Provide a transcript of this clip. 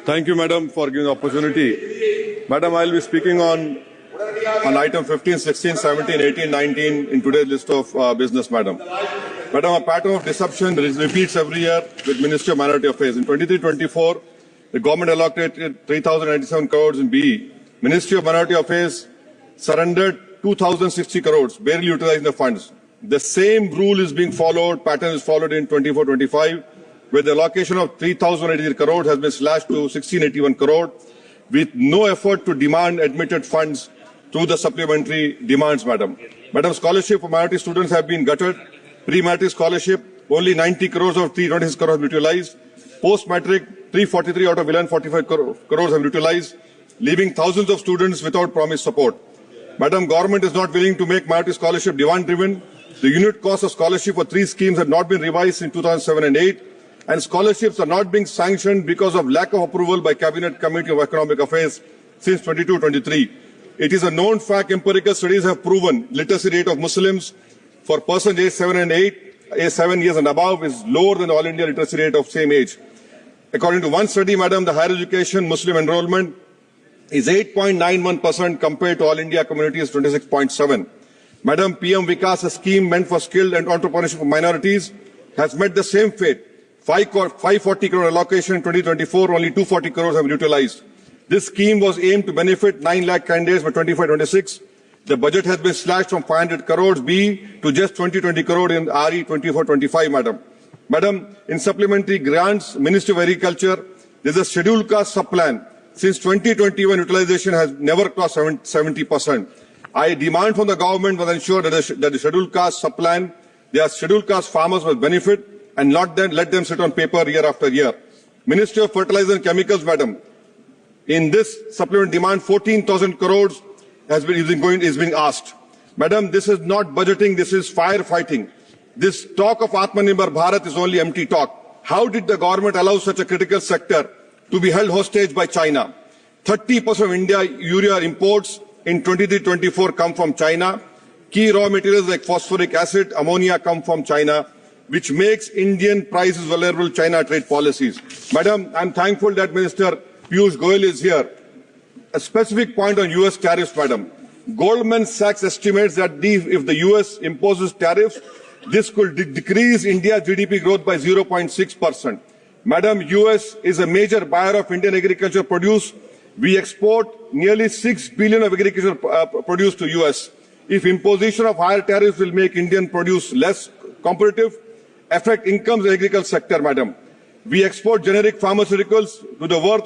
Thank you, Madam, for giving the opportunity. Madam, I will be speaking on item 15, 16, 17, 18, 19 in today's list of business, Madam. Madam, a pattern of deception repeats every year with Ministry of Minority Affairs. In 23-24, the government allocated 3,097 crores in BE. Ministry of Minority Affairs surrendered 2,060 crores, barely utilizing the funds. The same rule is being followed, pattern is followed in 24-25, where the allocation of 3,083 crores has been slashed to 1,681 crore, with no effort to demand admitted funds through the supplementary demands, Madam. Madam, scholarship for minority students have been gutted. Pre-matric scholarship, only 90 crores of 326 crores have been utilized. Post-matric, 343 out of 1145 crores have been utilized, leaving thousands of students without promised support. Madam, government is not willing to make minority scholarship demand-driven. The unit cost of scholarship for 3 schemes have not been revised in 2007 and 8, and scholarships are not being sanctioned because of lack of approval by Cabinet Committee of Economic Affairs since 22-23. It is a known fact, empirical studies have proven literacy rate of Muslims for persons aged 7 and 8, 7 years and above is lower than All India literacy rate of same age. According to one study, Madam, the higher education Muslim enrollment is 8.91% compared to All India communities 26.7. Madam, PM Vikas, a scheme meant for skilled and entrepreneurship for minorities, has met the same fate. 540 crore allocation in 2024, only 240 crores have been utilized. This scheme was aimed to benefit 9 lakh candidates by 25-26. The budget has been slashed from 500 crores B to just 20 crore in RE 24-25, Madam. Madam, in supplementary grants, Ministry of Agriculture, there is a scheduled caste sub-plan. Since 2021, utilization has never crossed 70%. I demand from the government to ensure that the scheduled caste sub-plan, their scheduled caste farmers will benefit and not then let them sit on paper year after year. Ministry of Fertilizer and Chemicals, Madam, in this supplement demand, 14,000 crores is being asked. Madam, this is not budgeting, this is firefighting. This talk of Atmanirbhar Bharat is only empty talk. How did the government allow such a critical sector to be held hostage by China? 30% of India urea imports in 23-24 come from China. Key raw materials like phosphoric acid, ammonia come from China, which makes Indian prices vulnerable to China trade policies. Madam, I'm thankful that Minister Piyush Goyal is here. A specific point on US tariffs, Madam. Goldman Sachs estimates that if the US imposes tariffs, this could decrease India's GDP growth by 0.6%. Madam, US is a major buyer of Indian agricultural produce. We export nearly 6 billion of agricultural produce to US. If imposition of higher tariffs will make Indian produce less competitive, affect incomes in the agricultural sector, Madam. We export generic pharmaceuticals to the worth of